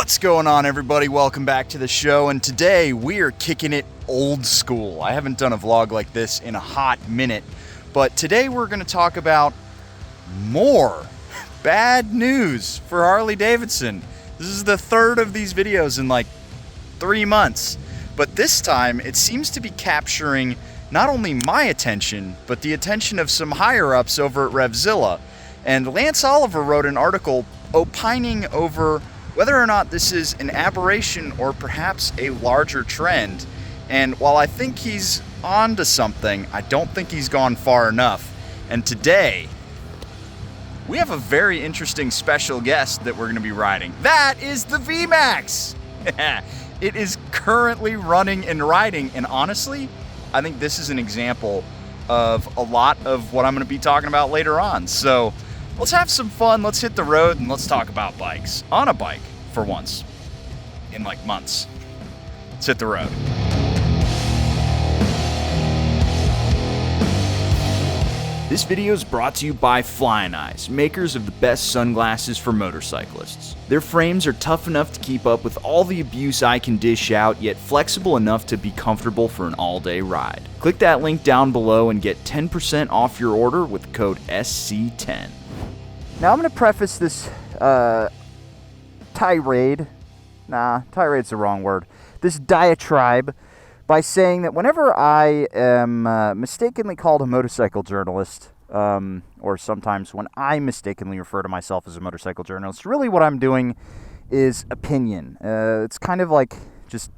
What's going on, everybody? Welcome back to the show, and today we are kicking it old school. I haven't done a vlog like this in a hot minute, but today we're going to talk about more bad news for Harley Davidson. This is the third of these videos in like 3 months, but this time it seems to be capturing not only my attention, but the attention of some higher-ups over at Revzilla. And Lance Oliver wrote an article opining over whether or not this is an aberration or perhaps a larger trend. And while I think he's on to something, I don't think he's gone far enough. And today, we have a very interesting special guest that we're going to be riding. That is the VMAX! It is currently running and riding, and honestly, I think this is an example of a lot of what I'm going to be talking about later on. So let's have some fun, let's hit the road, and let's talk about bikes. On a bike, for once. In like months. Let's hit the road. This video is brought to you by Flying Eyes, makers of the best sunglasses for motorcyclists. Their frames are tough enough to keep up with all the abuse I can dish out, yet flexible enough to be comfortable for an all-day ride. Click that link down below and get 10% off your order with code SC10. Now I'm going to preface this tirade, tirade's the wrong word, this diatribe by saying that whenever I am mistakenly called a motorcycle journalist, or sometimes when I mistakenly refer to myself as a motorcycle journalist, really what I'm doing is opinion. It's kind of like just,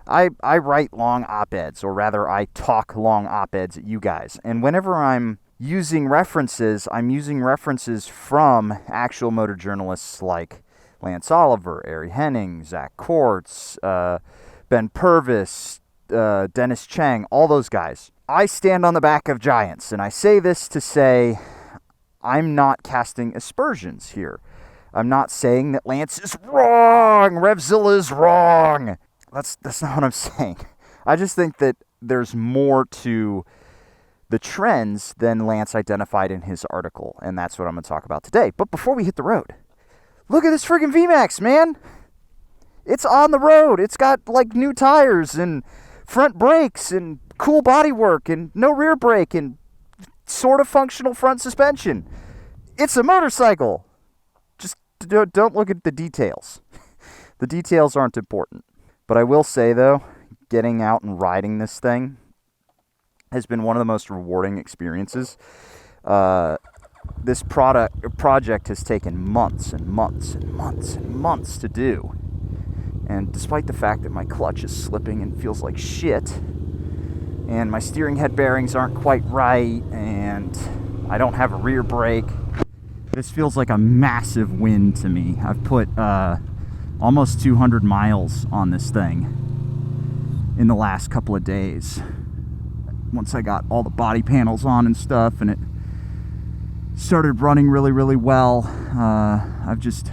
I write long op-eds, or rather I talk long op-eds at you guys, and whenever I'm using references, I'm using references from actual motor journalists like Lance Oliver, Ari Henning, Zach Kortz, Ben Purvis, Dennis Chang, all those guys. I stand on the back of giants, and I say this to say I'm not casting aspersions here. I'm not saying that Lance is wrong, Revzilla is wrong. That's not what I'm saying. I just think that there's more to the trends than Lance identified in his article, and that's what I'm going to talk about today. But before we hit the road, look at this friggin' VMAX, man! It's on the road. It's got like new tires and front brakes and cool bodywork and no rear brake and sort of functional front suspension. It's a motorcycle. Just don't look at the details. The details aren't important. But I will say, though, getting out and riding this thing has been one of the most rewarding experiences. This project has taken months and months and months and months to do. And despite the fact that my clutch is slipping and feels like shit, and my steering head bearings aren't quite right, and I don't have a rear brake, this feels like a massive win to me. I've put almost 200 miles on this thing in the last couple of days. Once I got all the body panels on and stuff, and it started running really, really well, I've just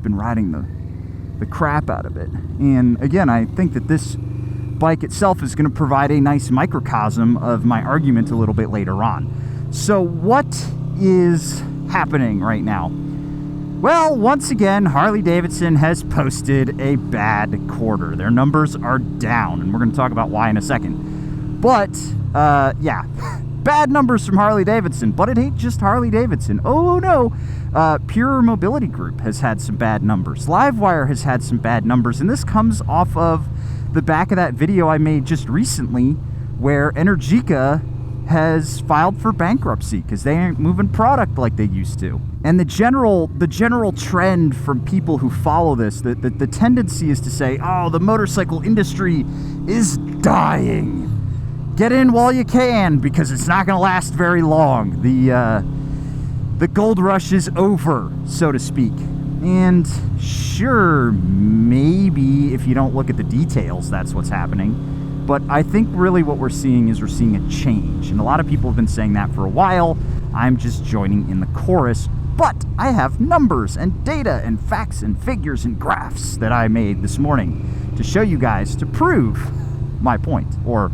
been riding the crap out of it. And again, I think that this bike itself is going to provide a nice microcosm of my argument a little bit later on. So what is happening right now? Well, once again, Harley Davidson has posted a bad quarter. Their numbers are down, and we're going to talk about why in a second. But yeah, bad numbers from Harley Davidson, but it ain't just Harley Davidson. Oh no, Pure Mobility Group has had some bad numbers. Livewire has had some bad numbers, and this comes off of the back of that video I made just recently where Energica has filed for bankruptcy because they ain't moving product like they used to. And the general trend from people who follow this, the tendency is to say, oh, the motorcycle industry is dying. Get in while you can, because it's not going to last very long. The gold rush is over, so to speak. And sure, maybe if you don't look at the details, that's what's happening. But I think really what we're seeing is a change. And a lot of people have been saying that for a while. I'm just joining in the chorus. But I have numbers and data and facts and figures and graphs that I made this morning to show you guys to prove my point, or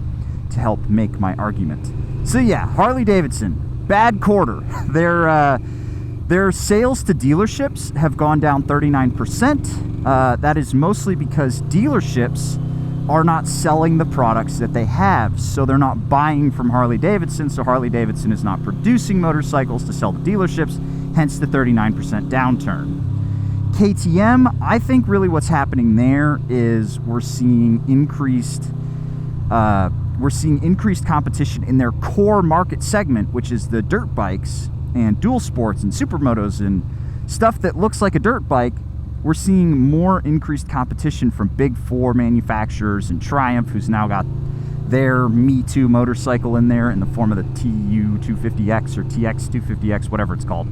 to help make my argument. So yeah, Harley Davidson, bad quarter. Their sales to dealerships have gone down 39%. That is mostly because dealerships are not selling the products that they have. So they're not buying from Harley Davidson. So Harley Davidson is not producing motorcycles to sell to dealerships, hence the 39% downturn. KTM, I think really what's happening there is we're seeing increased competition in their core market segment, which is the dirt bikes and dual sports and supermotos and stuff that looks like a dirt bike. We're seeing more increased competition from Big Four manufacturers and Triumph, who's now got their Me Too motorcycle in there in the form of the TU250X or TX250X, whatever it's called.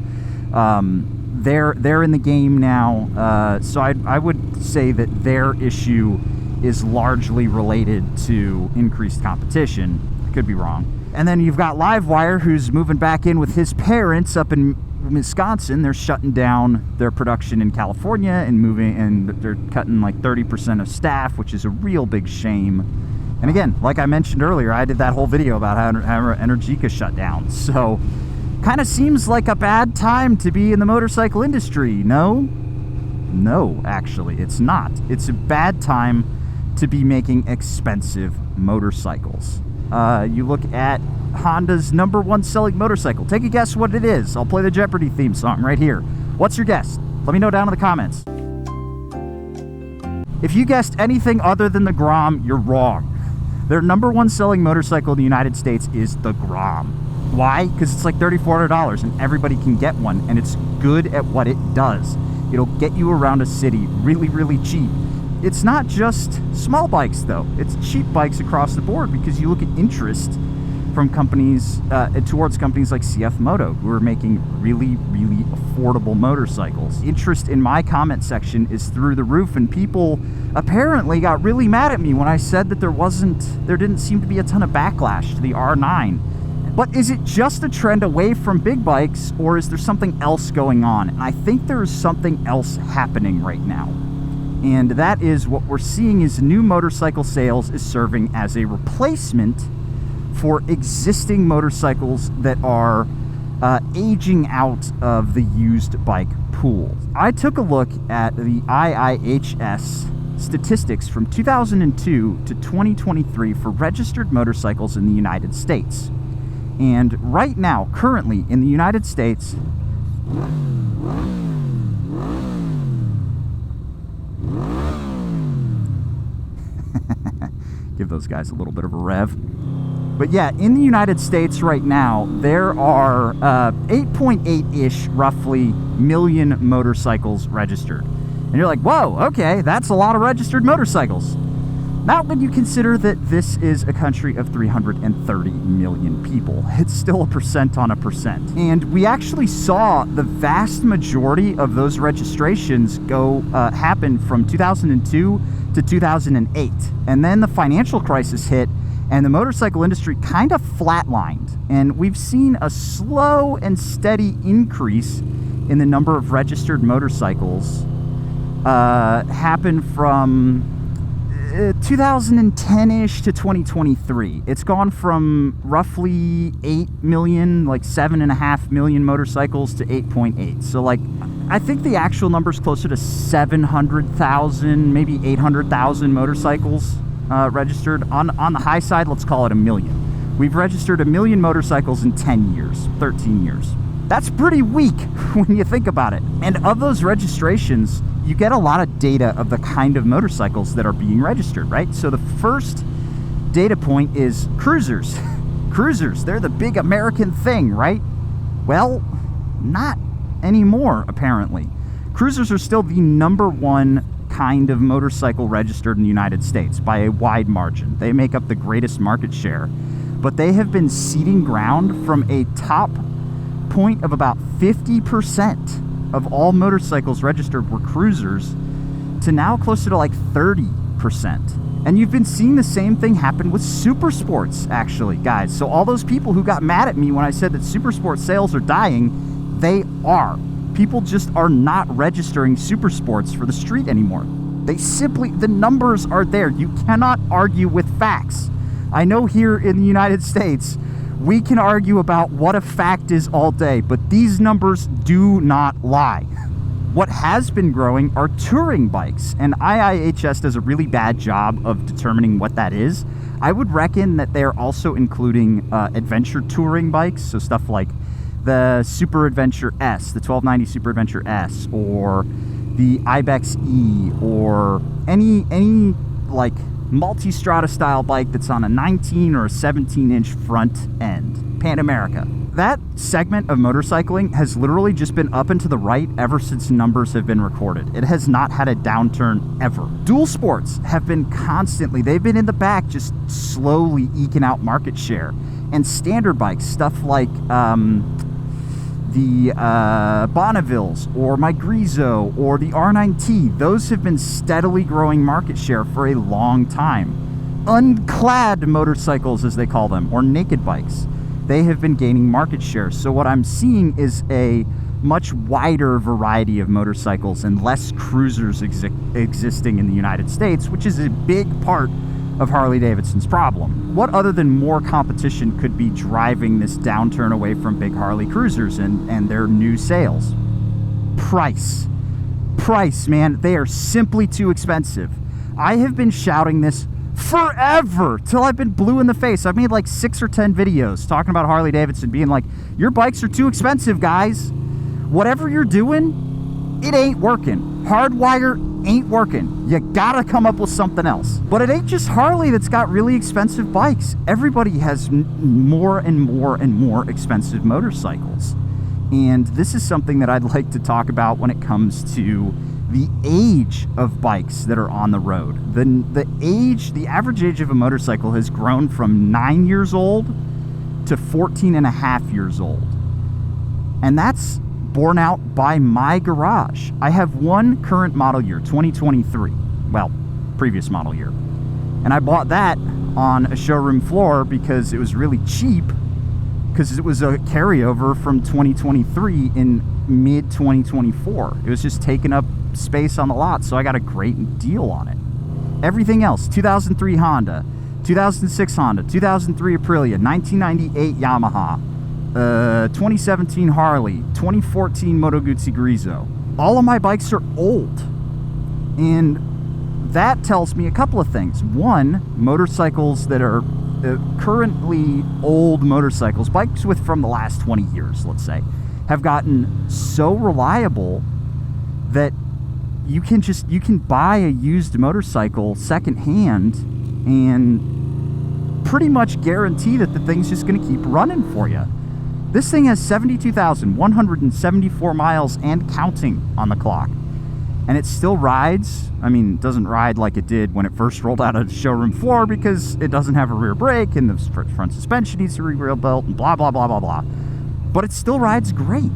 They're in the game now, so I would say that their issue is largely related to increased competition. I could be wrong. And then you've got Livewire, who's moving back in with his parents up in Wisconsin. They're shutting down their production in California and they're cutting like 30% of staff, which is a real big shame. And again, like I mentioned earlier, I did that whole video about how Energica shut down. So kind of seems like a bad time to be in the motorcycle industry. No, actually, it's not. It's a bad time to be making expensive motorcycles. You look at Honda's #1 selling motorcycle. Take a guess what it is. I'll play the Jeopardy theme song right here. What's your guess? Let me know down in the comments. If you guessed anything other than the Grom, you're wrong. Their #1 selling motorcycle in the United States is the Grom. Why? Because it's like $3,400 and everybody can get one, and it's good at what it does. It'll get you around a city really, really cheap. It's not just small bikes, though. It's cheap bikes across the board, because you look at interest from companies towards companies like CF Moto, who are making really, really affordable motorcycles. Interest in my comment section is through the roof, and people apparently got really mad at me when I said that there didn't seem to be a ton of backlash to the R9. But is it just a trend away from big bikes, or is there something else going on? And I think there is something else happening right now. And that is what we're seeing is new motorcycle sales is serving as a replacement for existing motorcycles that are aging out of the used bike pool. I took a look at the IIHS statistics from 2002 to 2023 for registered motorcycles in the United States. And right now, currently in the United States, give those guys a little bit of a rev. But yeah, in the United States right now, there are 8.8-ish, roughly, million motorcycles registered. And you're like, whoa, okay, that's a lot of registered motorcycles. Not when you consider that this is a country of 330 million people. It's still a percent on a percent. And we actually saw the vast majority of those registrations happen from 2002 to 2008. And then the financial crisis hit, and the motorcycle industry kind of flatlined. And we've seen a slow and steady increase in the number of registered motorcycles happen from 2010-ish to 2023. It's gone from roughly 8 million, like 7.5 million motorcycles to 8.8. So like, I think the actual number's closer to 700,000, maybe 800,000 motorcycles registered. On the high side, let's call it 1 million. We've registered 1 million motorcycles in 10 years, 13 years. That's pretty weak when you think about it. And of those registrations, you get a lot of data of the kind of motorcycles that are being registered, right? So the first data point is cruisers. Cruisers, they're the big American thing, right? Well, not anymore, apparently. Cruisers are still the #1 kind of motorcycle registered in the United States by a wide margin. They make up the greatest market share, but they have been ceding ground from a top point of about 50% of all motorcycles registered were cruisers to now closer to like 30%. And you've been seeing the same thing happen with super sports, actually, guys. So all those people who got mad at me when I said that super sports sales are dying, they are. People just are not registering super sports for the street anymore. The numbers are there. You cannot argue with facts. I know here in the United States, We can argue about what a fact is all day, but these numbers do not lie. What has been growing are touring bikes, and IIHS does a really bad job of determining what that is. I would reckon that they're also including adventure touring bikes, so stuff like the Super Adventure S, the 1290 Super Adventure S, or the Ibex E, or any like multi-strata style bike that's on a 19 or a 17-inch front end. Pan America. That segment of motorcycling has literally just been up and to the right ever since numbers have been recorded. It has not had a downturn ever. Dual sports have been constantly, they've been in the back just slowly eking out market share. And standard bikes, stuff like the Bonnevilles or my Griso or the R9T, those have been steadily growing market share for a long time. Unclad motorcycles, as they call them, or naked bikes, they have been gaining market share. So what I'm seeing is a much wider variety of motorcycles and less cruisers existing in the United States, which is a big part of Harley-Davidson's problem. What other than more competition could be driving this downturn away from big Harley cruisers and their new sales? Price. Price, man. They are simply too expensive. I have been shouting this forever till I've been blue in the face. I've made like 6 or 10 videos talking about Harley-Davidson being like, your bikes are too expensive, guys. Whatever you're doing, it ain't working. Hardwire ain't working. You gotta come up with something else. But it ain't just Harley that's got really expensive bikes. Everybody has more and more and more expensive motorcycles. And this is something that I'd like to talk about when it comes to the age of bikes that are on the road. The average age of a motorcycle has grown from 9 years old to 14 and a half years old. And that's borne out by my garage. I have one current model year, 2023. Well, previous model year. And I bought that on a showroom floor because it was really cheap, because it was a carryover from 2023 in mid-2024. It was just taking up space on the lot, so I got a great deal on it. Everything else, 2003 Honda, 2006 Honda, 2003 Aprilia, 1998 Yamaha, 2017 Harley, 2014 Moto Guzzi Griso. All of my bikes are old. And that tells me a couple of things. One, motorcycles that are currently old motorcycles, bikes from the last 20 years, let's say, have gotten so reliable that you can buy a used motorcycle secondhand and pretty much guarantee that the thing's just going to keep running for you. This thing has 72,174 miles and counting on the clock. And it still rides. I mean, it doesn't ride like it did when it first rolled out of the showroom floor because it doesn't have a rear brake and the front suspension needs a rear belt and blah, blah, blah, blah, blah. But it still rides great.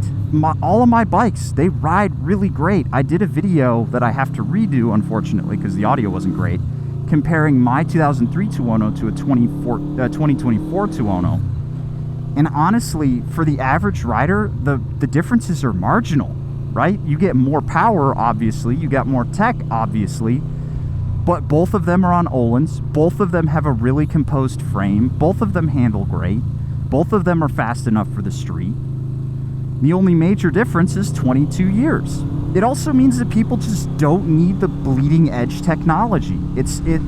All of my bikes, they ride really great. I did a video that I have to redo, unfortunately, because the audio wasn't great, comparing my 2003 210 to a 2024 210. And honestly, for the average rider, the differences are marginal, right? You get more power, obviously. You got more tech, obviously. But both of them are on Öhlins. Both of them have a really composed frame. Both of them handle great. Both of them are fast enough for the street. The only major difference is 22 years. It also means that people just don't need the bleeding edge technology.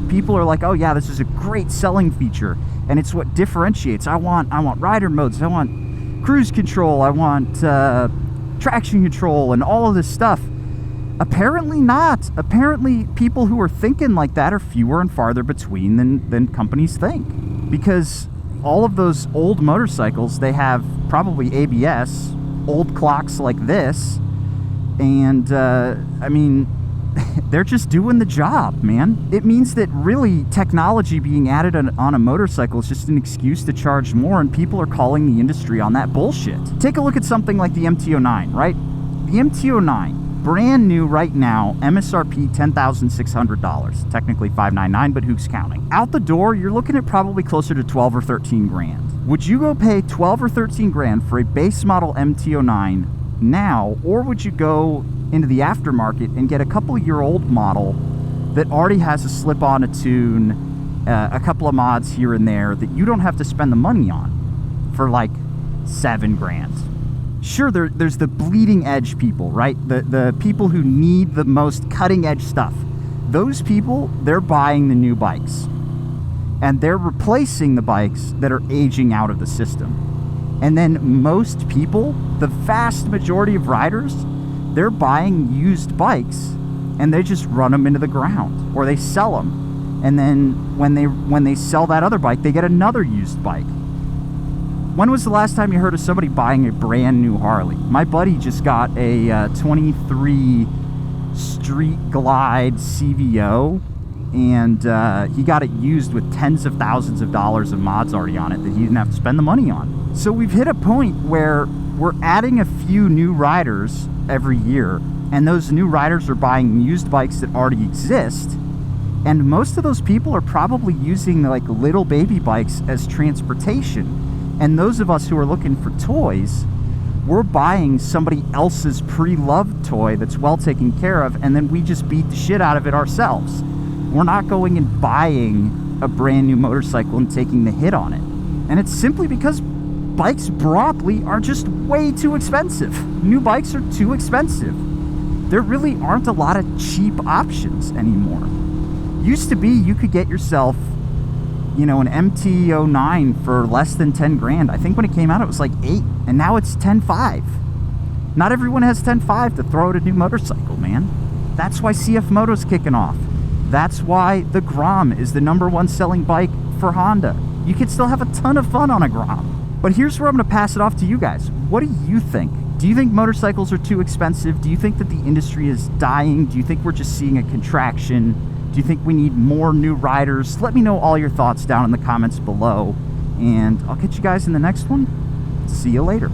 People are like, oh yeah, this is a great selling feature, and it's what differentiates. I want rider modes, I want cruise control, I want traction control, and all of this stuff. Apparently not. Apparently people who are thinking like that are fewer and farther between than companies think. Because all of those old motorcycles, they have probably ABS, old clocks like this, and I mean, they're just doing the job, man. It means that really technology being added on a motorcycle is just an excuse to charge more, and people are calling the industry on that bullshit. Take a look at something like the MT-09, right? The MT-09, brand new right now, MSRP $10,600. Technically $599, but who's counting? Out the door, you're looking at probably closer to 12 or 13 grand. Would you go pay 12 or 13 grand for a base model MT-09 now, or would you go into the aftermarket and get a couple-year-old model that already has a slip-on, a tune, a couple of mods here and there that you don't have to spend the money on for like $7,000. Sure, there's the bleeding edge people, right? The people who need the most cutting edge stuff. Those people, they're buying the new bikes. And they're replacing the bikes that are aging out of the system. And then most people, the vast majority of riders, they're buying used bikes and they just run them into the ground or they sell them. And then when they sell that other bike, they get another used bike. When was the last time you heard of somebody buying a brand new Harley? My buddy just got a 23 Street Glide CVO, and he got it used with tens of thousands of dollars of mods already on it that he didn't have to spend the money on. So we've hit a point where we're adding a few new riders every year, and those new riders are buying used bikes that already exist, and most of those people are probably using like little baby bikes as transportation. And those of us who are looking for toys, we're buying somebody else's pre-loved toy that's well taken care of, and then we just beat the shit out of it ourselves. We're not going and buying a brand new motorcycle and taking the hit on it. And it's simply because bikes broadly are just way too expensive. New bikes are too expensive. There really aren't a lot of cheap options anymore. Used to be you could get yourself, you know, an MT-09 for less than $10,000. I think when it came out, it was like $8,000, and now it's $10,500. Not everyone has $10,500 to throw at a new motorcycle, man. That's why CF Moto's kicking off. That's why the Grom is the #1 selling bike for Honda. You can still have a ton of fun on a Grom. But here's where I'm going to pass it off to you guys. What do you think? Do you think motorcycles are too expensive? Do you think that the industry is dying? Do you think we're just seeing a contraction? Do you think we need more new riders? Let me know all your thoughts down in the comments below, and I'll catch you guys in the next one. See you later.